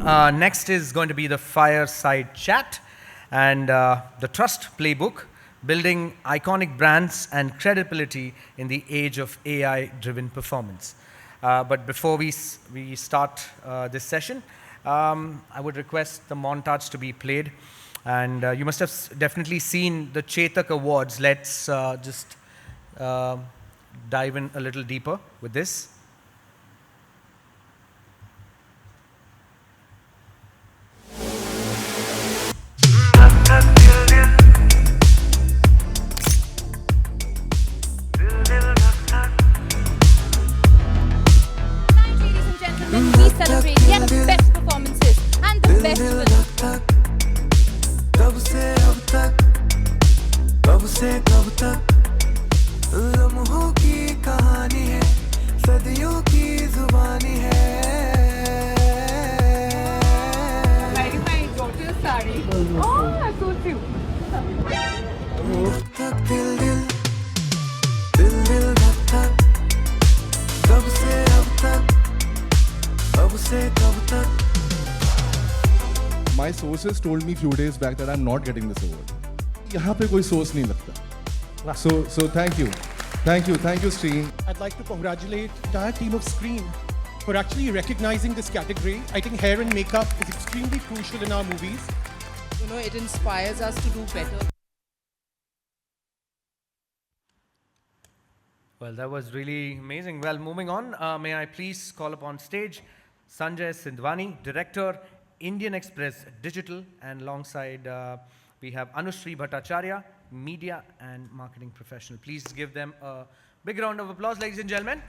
Next is going to be the fireside chat and the Trust Playbook, building iconic brands and credibility in the age of AI-driven performance. But before we start this session, I would request the montage to be played. And you must have definitely seen the Chetak Awards. Let's just dive in a little deeper with this. We celebrate, yes, best performances and the best films. कब से अब तक, कब से कब तक, लम्हों की कहानी है, सदियों की जुबानी है. Wearing my daughter's sari. Oh, so cute. तक दिल दिल, दिल दिल धक धक, कब से अब तक, कब से कब तक. My sources told me few days back that I'm not getting this award. यहाँ पे कोई source नहीं लगता. So thank you, Sri. I'd like to congratulate the entire team of Screen for actually recognizing this category. I think hair and makeup is extremely crucial in our movies. You know, it inspires us to do better. Well, that was really amazing. Well, moving on, may I please call upon stage Sanjay Sindhwani, Director, Indian Express Digital, and alongside we have Anushree Bhattacharya, Media and Marketing Professional. Please give them a big round of applause, ladies and gentlemen.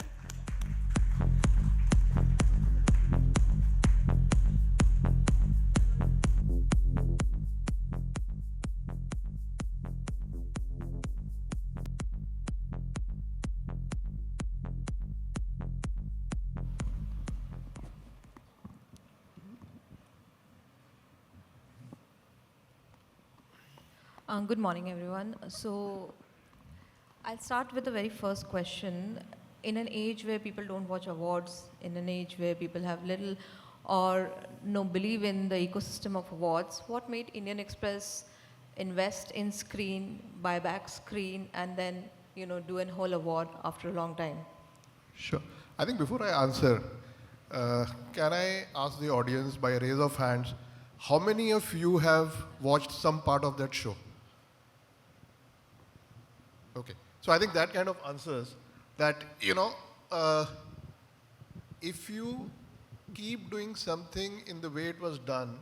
Good morning, everyone. So I'll start with the very first question. In an age where people don't watch awards, in an age where people have little or no belief in the ecosystem of awards, what made Indian Express invest in Screen, buy back Screen, and then do a whole award after a long time? Sure. I think before I answer, can I ask the audience by a raise of hands, how many of you have watched some part of that show? Okay. So I think that kind of answers that, if you keep doing something in the way it was done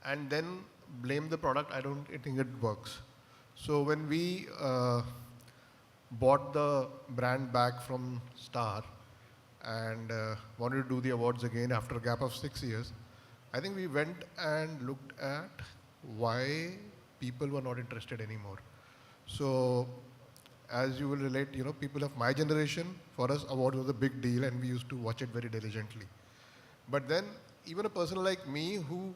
and then blame the product, I don't think it works. So when we bought the brand back from Star and wanted to do the awards again after a gap of 6 years, I think we went and looked at why people were not interested anymore. So as you will relate, people of my generation, for us award was a big deal and we used to watch it very diligently. But then even a person like me who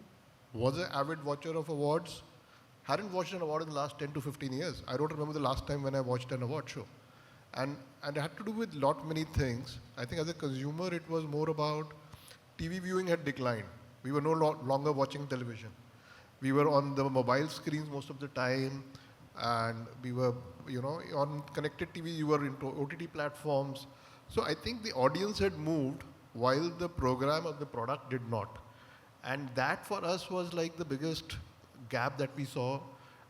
was an avid watcher of awards hadn't watched an award in the last 10 to 15 years. I don't remember the last time when I watched an award show. And it had to do with many things. I think as a consumer, it was more about TV viewing had declined. We were no longer watching television. We were on the mobile screens most of the time, and we were, on connected TV, you were into OTT platforms. So I think the audience had moved while the program or the product did not. And that for us was like the biggest gap that we saw,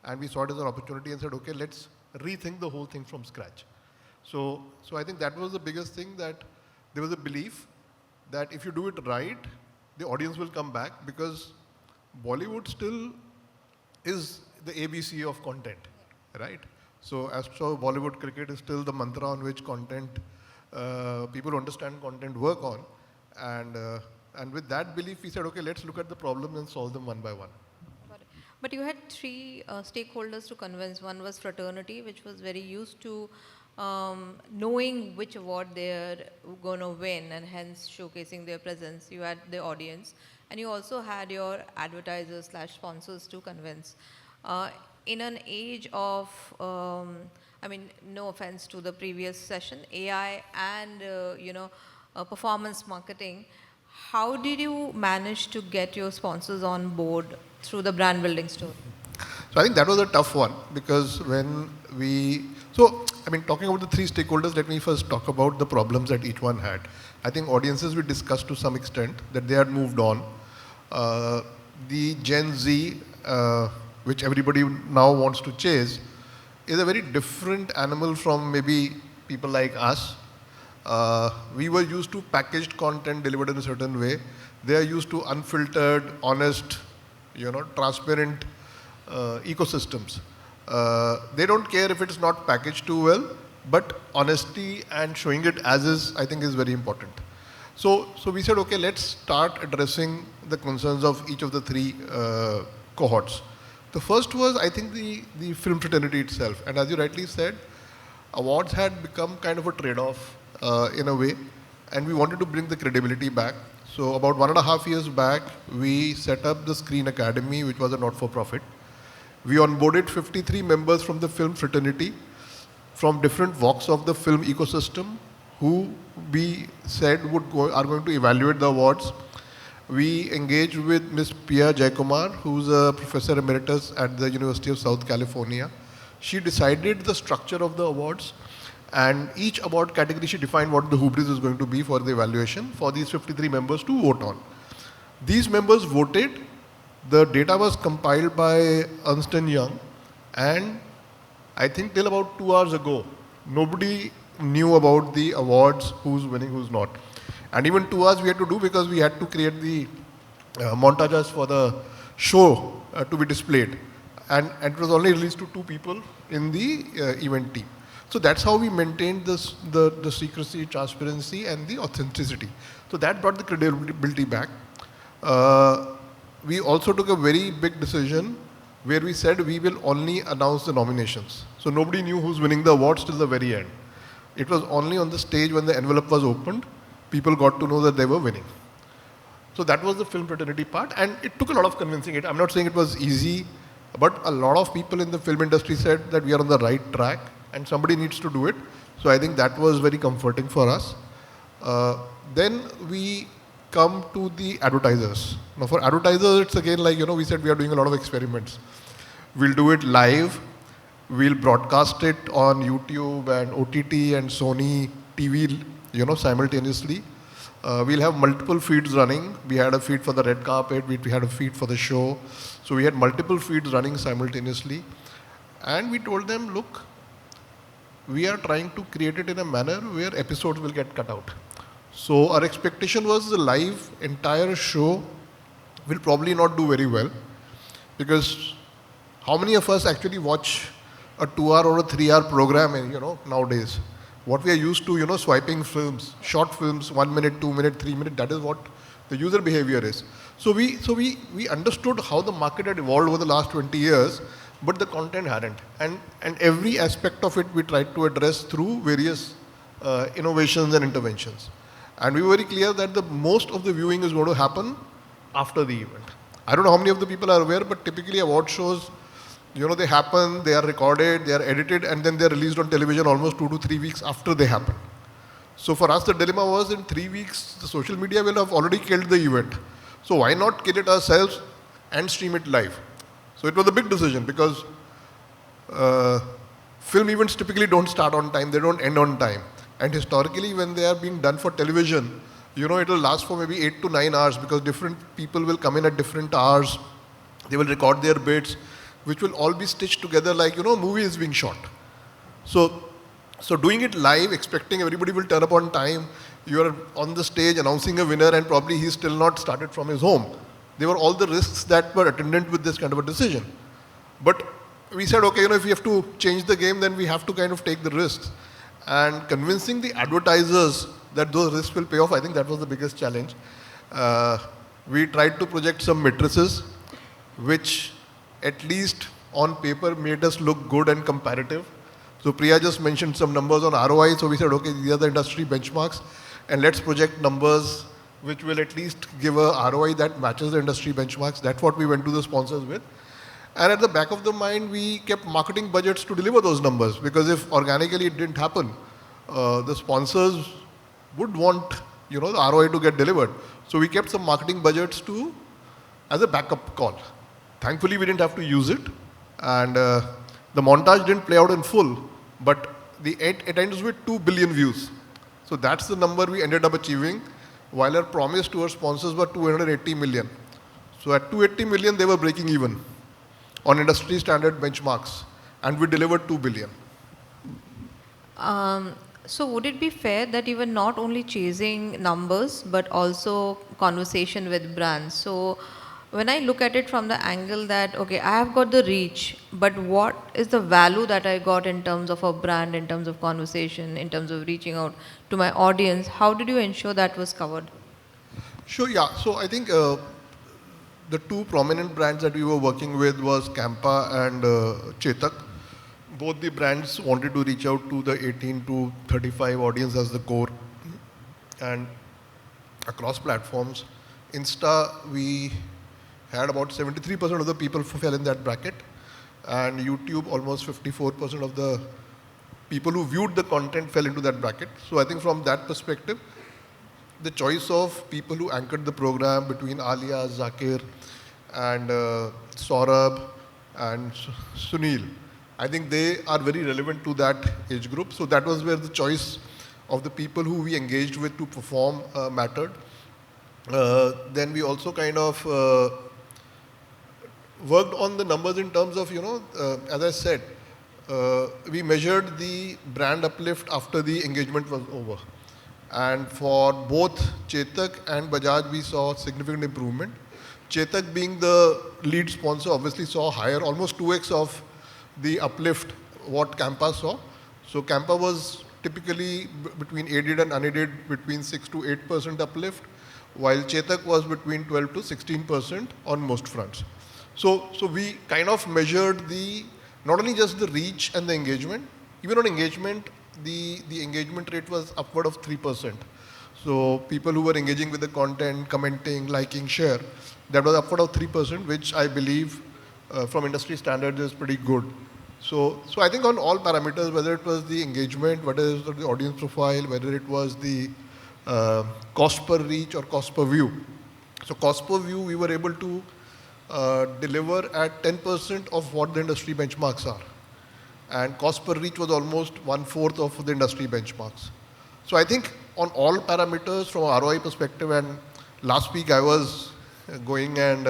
and we saw it as an opportunity and said, okay, let's rethink the whole thing from scratch. So I think that was the biggest thing, that there was a belief that if you do it right, the audience will come back, because Bollywood still is the ABC of content, right? So Bollywood cricket is still the mantra on which content, people who understand content work on. And with that belief, we said, okay, let's look at the problems and solve them one by one. Got it. But you had three stakeholders to convince. One was fraternity, which was very used to knowing which award they're going to win and hence showcasing their presence. You had the audience, and you also had your advertisers / sponsors to convince. In an age of, no offense to the previous session, AI and performance marketing, how did you manage to get your sponsors on board through the brand building story? So I think that was a tough one because when talking about the three stakeholders, let me first talk about the problems that each one had. I think audiences we discussed to some extent that they had moved on. The Gen Z, which everybody now wants to chase, is a very different animal from maybe people like us. We were used to packaged content delivered in a certain way. They are used to unfiltered, honest, transparent ecosystems. They don't care if it's not packaged too well, but honesty and showing it as is, I think, is very important. So we said, okay, let's start addressing the concerns of each of the three cohorts. The first was, I think, the film fraternity itself. And as you rightly said, awards had become kind of a trade-off in a way, and we wanted to bring the credibility back. So about 1.5 years back, we set up the Screen Academy, which was a not-for-profit. We onboarded 53 members from the film fraternity, from different walks of the film ecosystem, who we said are going to evaluate the awards. We engaged with Ms. Pia Jaikumar, who's a professor emeritus at the University of South California. She decided the structure of the awards, and each award category she defined what the hubris is going to be for the evaluation for these 53 members to vote on. These members voted. The data was compiled by Ernst & Young, and I think till about 2 hours ago, nobody knew about the awards, who's winning, who's not. And even 2 hours we had to do because we had to create the montages for the show to be displayed. And it was only released to 2 people in the event team. So that's how we maintained the secrecy, transparency, and the authenticity. So that brought the credibility back. We also took a very big decision where we said we will only announce the nominations. So nobody knew who's winning the awards till the very end. It was only on the stage when the envelope was opened, people got to know that they were winning. So that was the film fraternity part, and it took a lot of convincing. I'm not saying it was easy, but a lot of people in the film industry said that we are on the right track and somebody needs to do it. So I think that was very comforting for us. Then we come to the advertisers. Now for advertisers, it's again like, we said we are doing a lot of experiments. We'll do it live. We'll broadcast it on YouTube and OTT and Sony TV, simultaneously. We'll have multiple feeds running. We had a feed for the red carpet. We had a feed for the show. So we had multiple feeds running simultaneously. And we told them, look, we are trying to create it in a manner where episodes will get cut out. So our expectation was the live entire show will probably not do very well, because how many of us actually watch a 2-hour or a 3-hour program, nowadays? What we are used to, swiping films, short films, 1 minute, 2 minute, 3 minute, that is what the user behavior is. So we understood how the market had evolved over the last 20 years, but the content hadn't. And every aspect of it we tried to address through various innovations and interventions. And we were very clear that the most of the viewing is going to happen after the event. I don't know how many of the people are aware, but typically award shows, they happen, they are recorded, they are edited, and then they are released on television almost 2 to 3 weeks after they happen. So for us, the dilemma was in 3 weeks, the social media will have already killed the event. So why not kill it ourselves and stream it live? So it was a big decision because film events typically don't start on time, they don't end on time. And historically, when they are being done for television, it will last for maybe 8 to 9 hours because different people will come in at different hours. They will record their bits, which will all be stitched together like, a movie is being shot. So doing it live, expecting everybody will turn up on time, you are on the stage announcing a winner and probably he's still not started from his home. They were all the risks that were attendant with this kind of a decision. But we said, okay, if we have to change the game, then we have to kind of take the risks. And convincing the advertisers that those risks will pay off, I think that was the biggest challenge. We tried to project some matrices, which at least on paper made us look good and comparative. So Priya just mentioned some numbers on ROI, so we said, okay, these are the industry benchmarks, and let's project numbers which will at least give a ROI that matches the industry benchmarks. That's what we went to the sponsors with. And at the back of the mind, we kept marketing budgets to deliver those numbers, because if organically it didn't happen, the sponsors would want the ROI to get delivered. So we kept some marketing budgets as a backup call. Thankfully, we didn't have to use it. And the montage didn't play out in full, but it ends with 2 billion views. So that's the number we ended up achieving, while our promise to our sponsors were 280 million. So at 280 million, they were breaking even on industry standard benchmarks, and we delivered 2 billion. So would it be fair that you were not only chasing numbers, but also conversation with brands? So when I look at it from the angle that, okay, I have got the reach, but what is the value that I got in terms of a brand, in terms of conversation, in terms of reaching out to my audience? How did you ensure that was covered? Sure, yeah. So I think the two prominent brands that we were working with was Campa and Chetak. Both the brands wanted to reach out to the 18 to 35 audience as the core, and across platforms. Insta, we had about 73% of the people who fell in that bracket, and YouTube, almost 54% of the people who viewed the content fell into that bracket. So I think from that perspective, the choice of people who anchored the program between Alia, Zakir, and Saurabh and Sunil, I think they are very relevant to that age group. So that was where the choice of the people who we engaged with to perform mattered. Then we also kind of worked on the numbers in terms of, as I said, we measured the brand uplift after the engagement was over. And for both Chetak and Bajaj, we saw significant improvement. Chetak, being the lead sponsor, obviously saw higher, almost 2x of the uplift what Campa saw. So Campa was typically between aided and unaided between 6 to 8% uplift, while Chetak was between 12 to 16% on most fronts. So we kind of measured not only just the reach and the engagement, even on engagement, the engagement rate was upward of 3%. So people who were engaging with the content, commenting, liking, share, that was upward of 3%, which I believe from industry standards is pretty good. So I think on all parameters, whether it was the engagement, whether it was the audience profile, whether it was the cost per reach or cost per view. So cost per view, we were able to deliver at 10% of what the industry benchmarks are. And cost per reach was almost 1/4 of the industry benchmarks. So I think on all parameters from an ROI perspective, and last week I was going and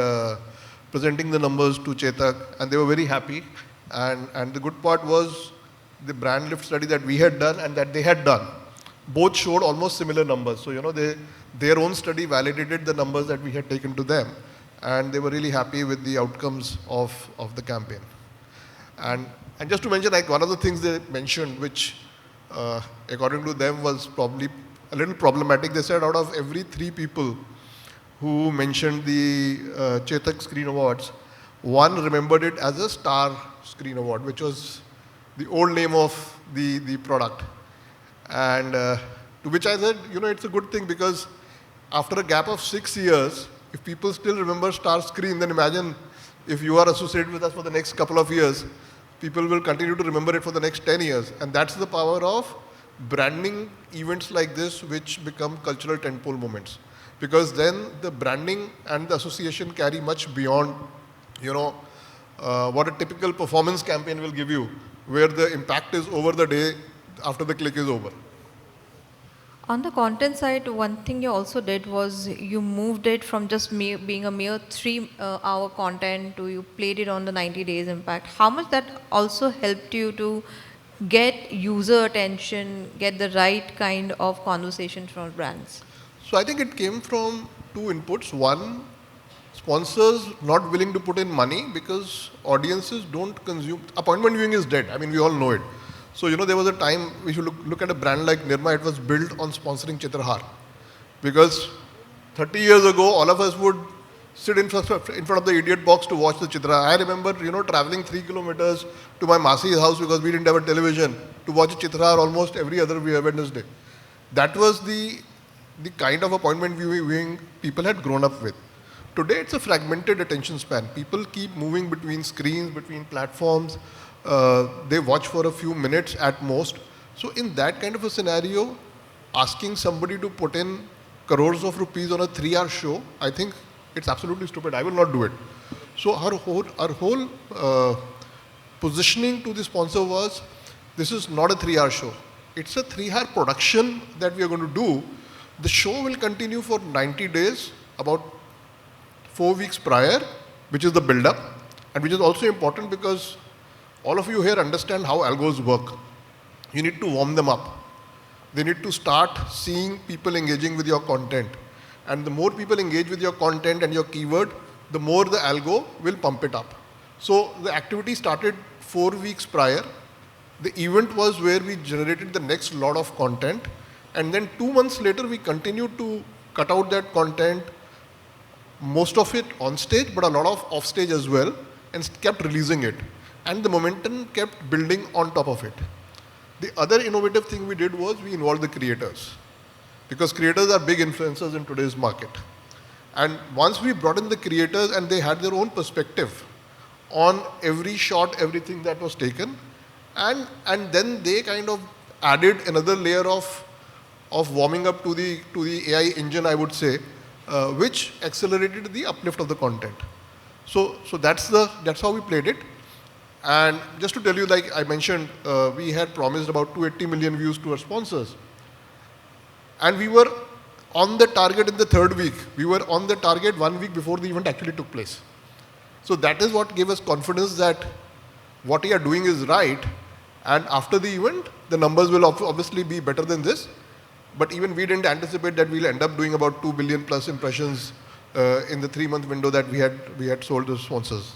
presenting the numbers to Chetak, and they were very happy. And the good part was the brand lift study that we had done and that they had done. Both showed almost similar numbers. So, their own study validated the numbers that we had taken to them. And they were really happy with the outcomes of the campaign. And just to mention, like one of the things they mentioned, which according to them was probably a little problematic, they said out of every 3 people who mentioned the Chetak Screen Awards, one remembered it as a Star Screen Award, which was the old name of the product. And to which I said, it's a good thing, because after a gap of 6 years, if people still remember Star Screen, then imagine if you are associated with us for the next couple of years, people will continue to remember it for the next 10 years. And that's the power of branding events like this, which become cultural tentpole moments. Because then the branding and the association carry much beyond, what a typical performance campaign will give you, where the impact is over the day after the click is over. On the content side, one thing you also did was you moved it from just being a mere 3-hour content to you played it on the 90 days impact. How much that also helped you to get user attention, get the right kind of conversation from brands? So I think it came from 2 inputs. One, sponsors not willing to put in money because audiences don't consume. Appointment viewing is dead. I mean, we all know it. So, there was a time, if you look at a brand like Nirma, it was built on sponsoring Chitrahar. Because 30 years ago, all of us would sit in front of the idiot box to watch the Chitra. I remember, traveling 3 kilometers to my Masi's house because we didn't have a television to watch a Chitrahar almost every other Wednesday. That was the kind of appointment viewing people had grown up with. Today, it's a fragmented attention span. People keep moving between screens, between platforms. They watch for a few minutes at most. So in that kind of a scenario, asking somebody to put in crores of rupees on a 3-hour show, I think it's absolutely stupid. I will not do it. So our whole positioning to the sponsor was, this is not a 3-hour show. It's a 3-hour production that we are going to do. The show will continue for 90 days, about 4 weeks prior, which is the build-up, and which is also important because all of you here understand how algos work. You need to warm them up. They need to start seeing people engaging with your content. And the more people engage with your content and your keyword, the more the algo will pump it up. So the activity started 4 weeks prior. The event was where we generated the next lot of content. And then 2 months later, we continued to cut out that content, most of it on stage, but a lot of off stage as well, and kept releasing it. And the momentum kept building on top of it. The other innovative thing we did was we involved the creators, because creators are big influencers in today's market. And once we brought in the creators and they had their own perspective on every shot, everything that was taken, and then they kind of added another layer of warming up to the AI engine, I would say, which accelerated the uplift of the content. So that's how we played it. And just to tell you, like I mentioned, we had promised about 280 million views to our sponsors. And we were on the target in the 3rd week. We were on the target 1 week before the event actually took place. So that is what gave us confidence that what we are doing is right. And after the event, the numbers will obviously be better than this. But even we didn't anticipate that we'll end up doing about 2 billion plus impressions in the 3-month window that we had sold to sponsors.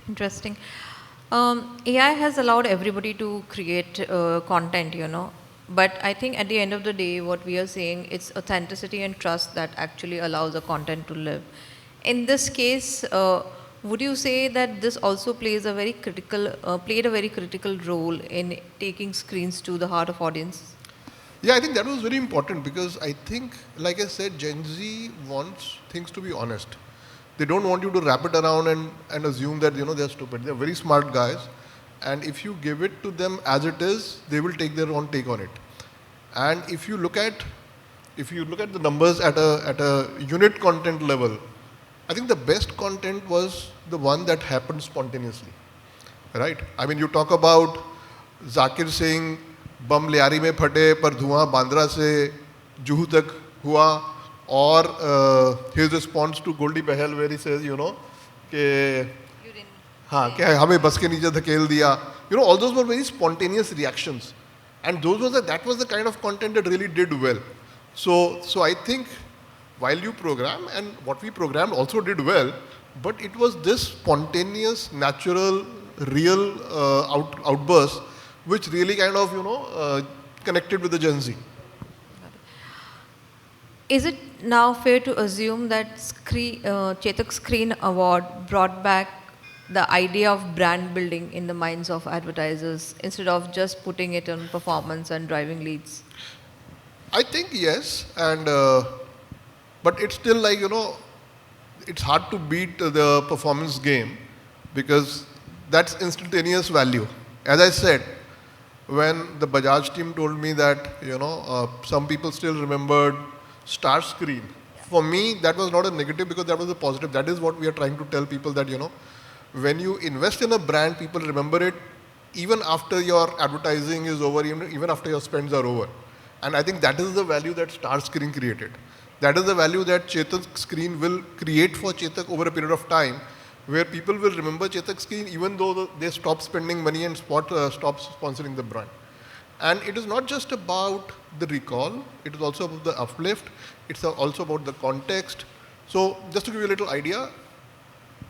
Interesting. AI has allowed everybody to create content, but I think at the end of the day, what we are saying, it's authenticity and trust that actually allows the content to live. In this case, would you say that this also played a very critical role in taking screens to the heart of audience? Yeah, I think that was very important because I think, like I said, Gen Z wants things to be honest. They don't want you to wrap it around and assume that, they're stupid. They're very smart guys. And if you give it to them as it is, they will take their own take on it. And if you look at the numbers at a unit content level, I think the best content was the one that happened spontaneously, right? I mean, you talk about Zakir saying, "Bam Liari mein phate, par धुआं Bandra se Juhu tak hua," or his response to Goldie Bahel, where he says, कि हमें बस के नीचे धकेल दिया. All those were very spontaneous reactions, and that was the kind of content that really did well. So I think while you program, and what we programmed also did well, but it was this spontaneous, natural, real outburst which really kind of connected with the Gen Z. Is it now fair to assume that Chetak Screen Award brought back the idea of brand building in the minds of advertisers instead of just putting it on performance and driving leads? I think yes, and but it's still like, it's hard to beat the performance game because that's instantaneous value. As I said, when the Bajaj team told me that, some people still remembered Star Screen. For me, that was not a negative because that was a positive. That is what we are trying to tell people that, when you invest in a brand, people remember it even after your advertising is over, even after your spends are over. And I think that is the value that Star Screen created. That is the value that Chetak Screen will create for Chetak over a period of time, where people will remember Chetak Screen even though they stop spending money and stop sponsoring the brand. And it is not just about the recall, it is also about the uplift, it's also about the context. So just to give you a little idea,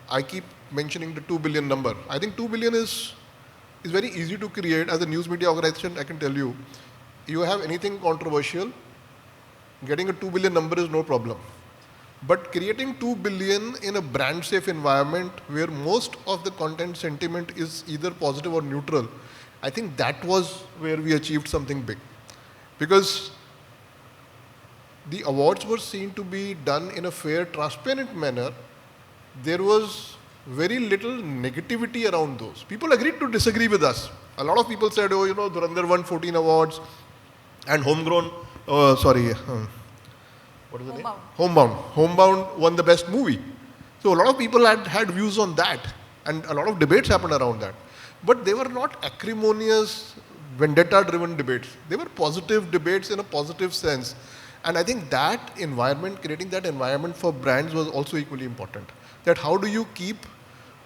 I keep mentioning the 2 billion number. I think 2 billion is very easy to create. As a news media organization, I can tell you, you have anything controversial, getting a 2 billion number is no problem. But creating 2 billion in a brand safe environment where most of the content sentiment is either positive or neutral, I think that was where we achieved something big. Because the awards were seen to be done in a fair, transparent manner. There was very little negativity around those. People agreed to disagree with us. A lot of people said, Dhurandhar won 14 awards and Homegrown, what is the name? Homebound. Homebound won the best movie. So a lot of people had views on that, and a lot of debates happened around that. But they were not acrimonious, vendetta-driven debates. They were positive debates in a positive sense. And I think that environment, creating that environment for brands was also equally important. That how do you keep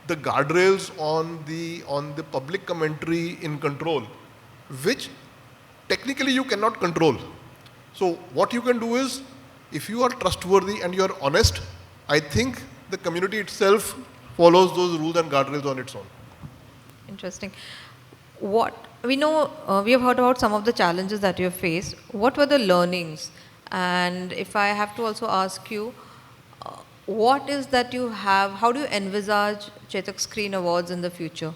the guardrails on the public commentary in control, which technically you cannot control. So what you can do is, if you are trustworthy and you are honest, I think the community itself follows those rules and guardrails on its own. Interesting. What we know, we have heard about some of the challenges that you have faced. What were the learnings? And if I have to also ask you, what is that you have, how do you envisage Chetak Screen Awards in the future?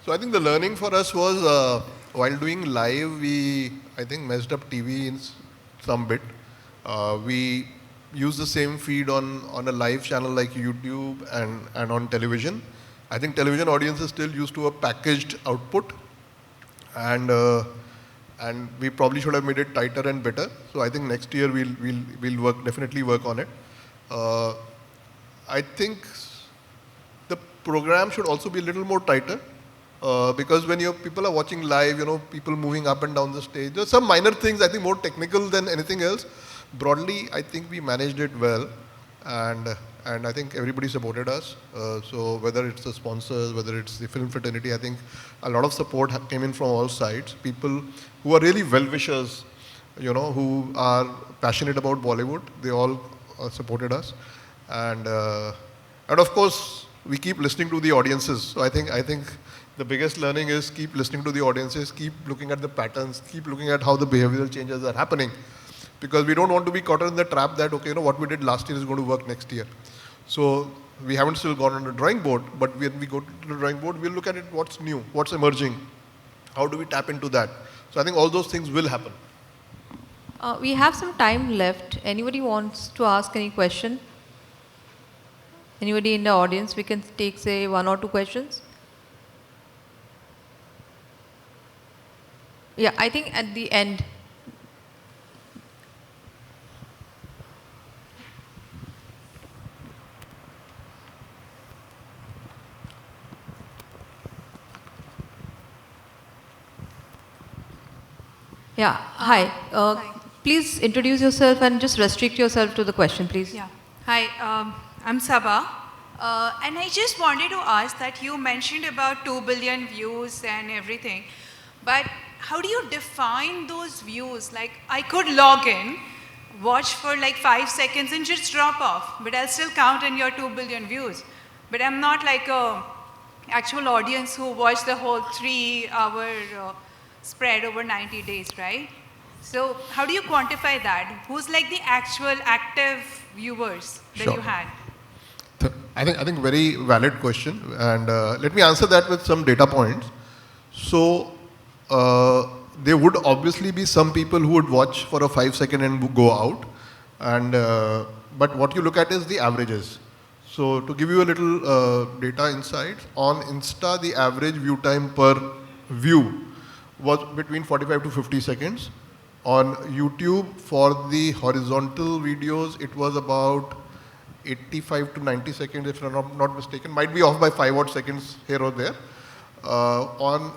So I think the learning for us was, while doing live, we, I think, messed up TV in some bit. We used the same feed on a live channel like YouTube and on television. I think television audience is still used to a packaged output, and we probably should have made it tighter and better. So I think next year we'll definitely work on it. I think the program should also be a little more tighter, because when people are watching live, people moving up and down the stage. There's some minor things, I think more technical than anything else. Broadly, I think we managed it well, and I think everybody supported us. So whether it's the sponsors, whether it's the film fraternity, I think a lot of support came in from all sides. People who are really well-wishers, who are passionate about Bollywood, they all supported us. And of course, we keep listening to the audiences. So I think the biggest learning is keep listening to the audiences, keep looking at the patterns, keep looking at how the behavioral changes are happening. Because we don't want to be caught in the trap that, okay, what we did last year is going to work next year. So we haven't still gone on the drawing board, but when we go to the drawing board, we'll look at it, what's new, what's emerging, how do we tap into that. So I think all those things will happen. We have some time left. Anybody wants to ask any question? Anybody in the audience? We can take, say, 1 or 2 questions. Yeah, I think at the end. Yeah, hi. Hi. Please introduce yourself and just restrict yourself to the question, please. Yeah. Hi, I'm Sabha. And I just wanted to ask that you mentioned about 2 billion views and everything. But how do you define those views? Like, I could log in, watch for like 5 seconds and just drop off. But I'll still count in your 2 billion views. But I'm not like a actual audience who watched the whole 3-hour spread over 90 days, right? So how do you quantify that? Who's like the actual active viewers that Sure. you had? I think very valid question, and let me answer that with some data points. So there would obviously be some people who would watch for a 5-second and go out, and but what you look at is the averages. So to give you a little data insight, on Insta the average view time per view was between 45 to 50 seconds. On YouTube, for the horizontal videos, it was about 85 to 90 seconds, if I'm not mistaken. Might be off by 5 odd seconds here or there. On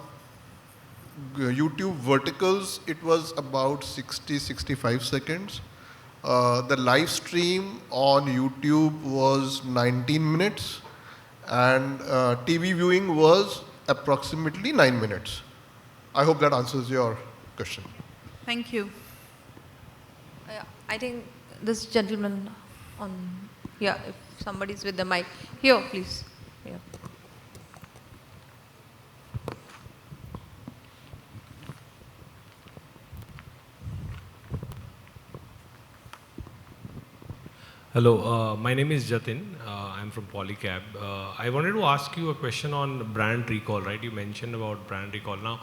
YouTube verticals, it was about 60-65 seconds. The live stream on YouTube was 19 minutes, and TV viewing was approximately 9 minutes. I hope that answers your question. Thank you. Yeah, I think this gentleman on, yeah, if somebody's with the mic. Here, please. Yeah. Hello, my name is Jatin. I'm from Polycab. I wanted to ask you a question on brand recall, right? You mentioned about brand recall. Now,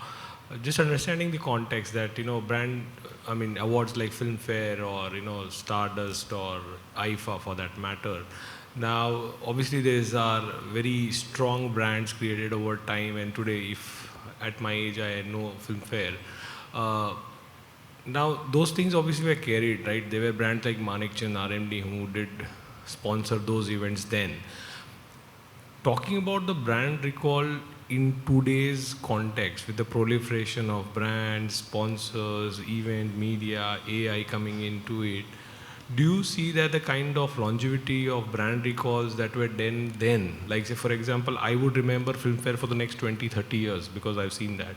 just understanding the context that, awards like Filmfare or, Stardust or IFA for that matter. Now, obviously, these are very strong brands created over time, and today, if at my age I know Filmfare, Now, those things obviously were carried, right? There were brands like Manikchand, RMD who did sponsor those events then. Talking about the brand recall in today's context, with the proliferation of brands, sponsors, event, media, AI coming into it, do you see that the kind of longevity of brand recalls that were done then, like say for example, I would remember Filmfare for the next 20, 30 years because I've seen that.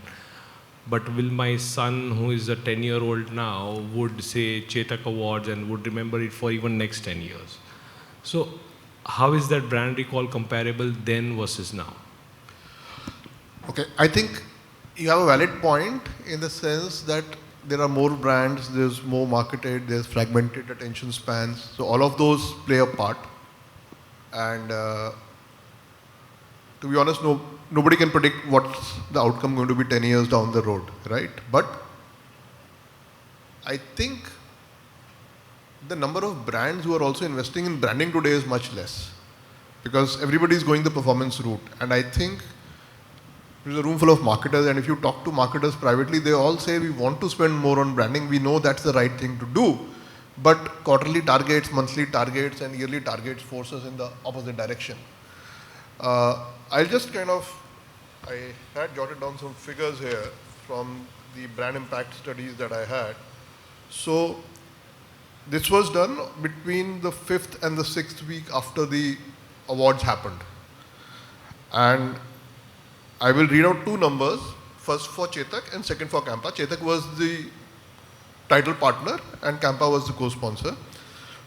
But will my son, who is a 10-year-old now, would say Chetak Awards and would remember it for even next 10 years? So how is that brand recall comparable then versus now? Okay, I think you have a valid point in the sense that there are more brands, there's more marketed, there's fragmented attention spans. So all of those play a part. And to be honest, nobody can predict what's the outcome going to be 10 years down the road, right? But I think the number of brands who are also investing in branding today is much less because everybody is going the performance route. And I think there's a room full of marketers, and if you talk to marketers privately, they all say we want to spend more on branding. We know that's the right thing to do. But quarterly targets, monthly targets, and yearly targets force us in the opposite direction. I had jotted down some figures here from the brand impact studies that I had. So this was done between the 5th and the 6th week after the awards happened. And I will read out two numbers, first for Chetak and second for Campa. Chetak was the title partner and Campa was the co-sponsor.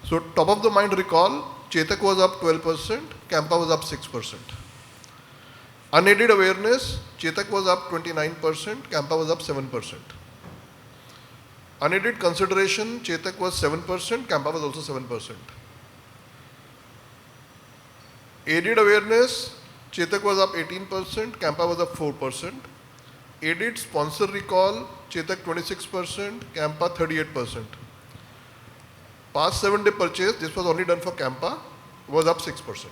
So top of the mind recall, Chetak was up 12%, Campa was up 6%. Unaided awareness, Chetak was up 29%, Campa was up 7%. Unaided consideration, Chetak was 7%, Campa was also 7%. Aided awareness, Chetak was up 18%, Campa was up 4%. Aided sponsor recall, Chetak 26%, Campa 38%. Past 7-day purchase, this was only done for Campa, was up 6%.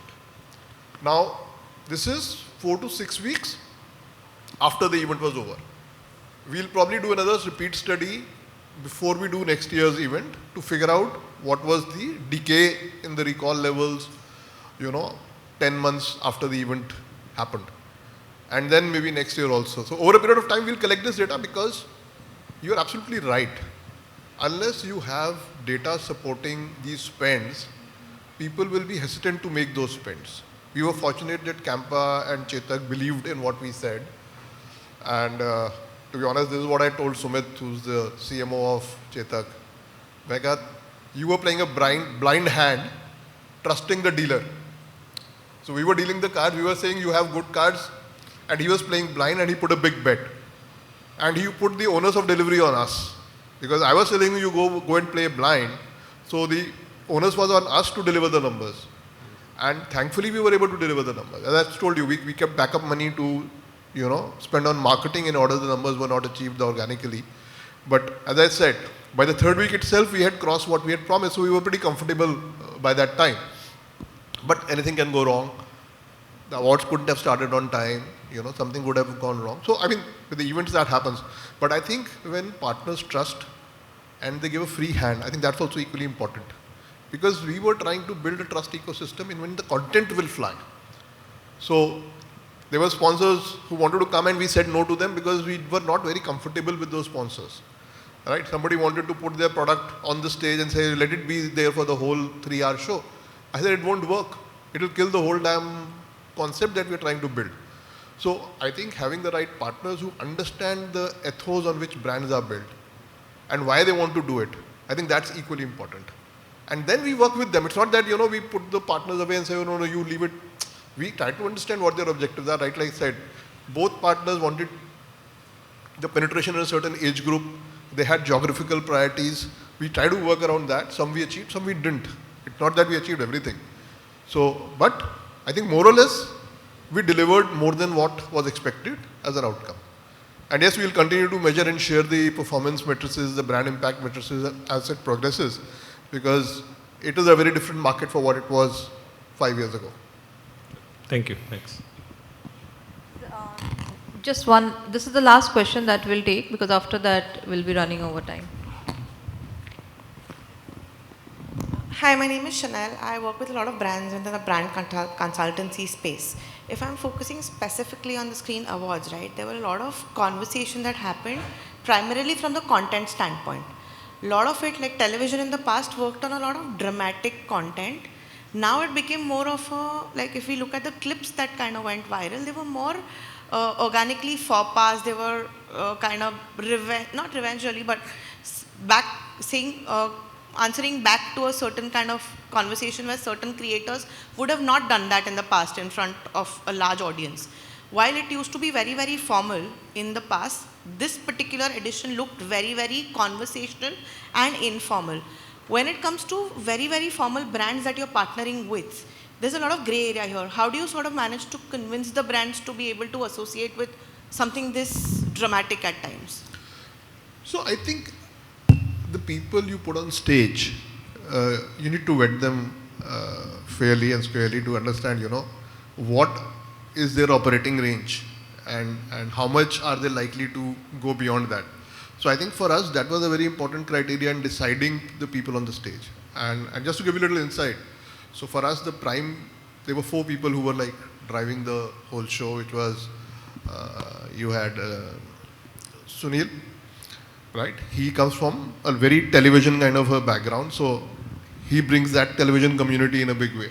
Now, this is 4 to 6 weeks after the event was over. We'll probably do another repeat study before we do next year's event to figure out what was the decay in the recall levels, 10 months after the event happened. And then maybe next year also. So over a period of time, we'll collect this data because you're absolutely right. Unless you have data supporting these spends, people will be hesitant to make those spends. We were fortunate that Campa and Chetak believed in what we said. And to be honest, this is what I told Sumit, who's the CMO of Chetak. Megha, you were playing a blind hand, trusting the dealer. So we were dealing the cards, we were saying you have good cards, and he was playing blind and he put a big bet. And he put the onus of delivery on us. Because I was telling you go and play blind, so the onus was on us to deliver the numbers. And thankfully we were able to deliver the numbers. As I told you, we kept backup money to spend on marketing in order the numbers were not achieved organically. But as I said, by the 3rd week itself, we had crossed what we had promised, so we were pretty comfortable by that time. But anything can go wrong. The awards couldn't have started on time. Something would have gone wrong. So, with the events that happens. But I think when partners trust and they give a free hand, I think that's also equally important. Because we were trying to build a trust ecosystem in when the content will fly. So, there were sponsors who wanted to come and we said no to them because we were not very comfortable with those sponsors. Right? Somebody wanted to put their product on the stage and say, let it be there for the whole 3-hour show. I said, it won't work. It will kill the whole damn concept that we're trying to build. So I think having the right partners who understand the ethos on which brands are built and why they want to do it, I think that's equally important. And then we work with them. It's not that, we put the partners away and say, oh, no, you leave it. We try to understand what their objectives are. Right, like I said, both partners wanted the penetration in a certain age group. They had geographical priorities. We try to work around that. Some we achieved, some we didn't. It's not that we achieved everything. So, but I think more or less, we delivered more than what was expected as an outcome. And yes, we will continue to measure and share the performance matrices, the brand impact matrices as it progresses, because it is a very different market for what it was 5 years ago. Thank you. Thanks. Just one, this is the last question that we'll take because after that we'll be running over time. Hi, my name is Chanel. I work with a lot of brands in the brand consultancy space. If I'm focusing specifically on the Screen Awards, right, there were a lot of conversation that happened primarily from the content standpoint. A lot of it, like television in the past, worked on a lot of dramatic content. Now it became more of a, like if we look at the clips that kind of went viral, they were more organically faux pas. They were kind of not revenge really, but back saying, answering back to a certain kind of conversation where certain creators would have not done that in the past in front of a large audience. While it used to be very, very formal in the past, this particular edition looked very, very conversational and informal. When it comes to very, very formal brands that you're partnering with, there's a lot of gray area here. How do you sort of manage to convince the brands to be able to associate with something this dramatic at times? So I think the people you put on stage, you need to vet them fairly and squarely to understand, what is their operating range and how much are they likely to go beyond that. So I think for us, that was a very important criteria in deciding the people on the stage. And just to give you a little insight, so for us, there were 4 people who were like driving the whole show. It was, you had Sunil, right? He comes from a very television kind of a background, so he brings that television community in a big way.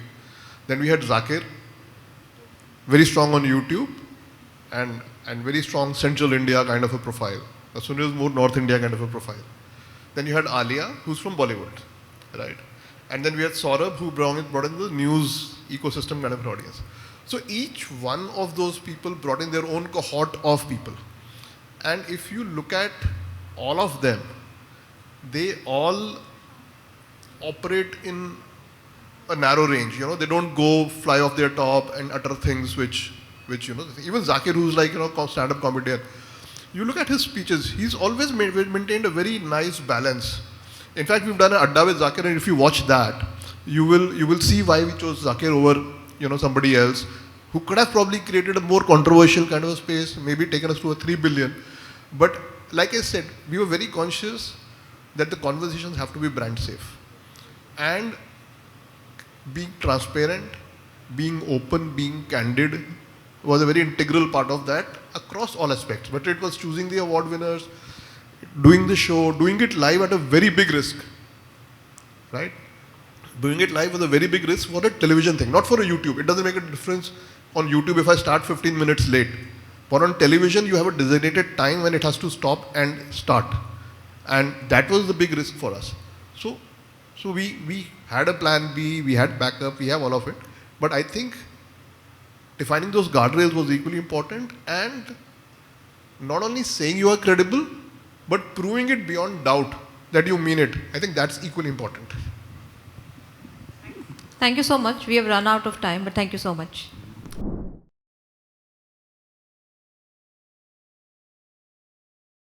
Then we had Zakir, very strong on YouTube and very strong Central India kind of a profile. Sunil is more North India kind of a profile. Then you had Alia, who's from Bollywood, right? And then we had Saurabh, who brought in the news ecosystem kind of an audience. So each one of those people brought in their own cohort of people. And if you look at all of them, they all operate in a narrow range. They don't go fly off their top and utter things which even Zakir, who's like, stand-up comedian, you look at his speeches, he's always maintained a very nice balance. In fact, we've done an adda with Zakir, and if you watch that, you will see why we chose Zakir over, somebody else who could have probably created a more controversial kind of a space, maybe taken us to a 3 billion. But like I said, we were very conscious that the conversations have to be brand safe. And being transparent, being open, being candid was a very integral part of that across all aspects. But it was choosing the award winners, doing the show, doing it live at a very big risk, right? Doing it live was a very big risk for a television thing, not for a YouTube. It doesn't make a difference on YouTube if I start 15 minutes late. But on television, you have a designated time when it has to stop and start. And that was the big risk for us. So we had a plan B, we had backup, we have all of it. But I think defining those guardrails was equally important, and not only saying you are credible, but proving it beyond doubt that you mean it. I think that's equally important. Thank you so much. We have run out of time, but thank you so much.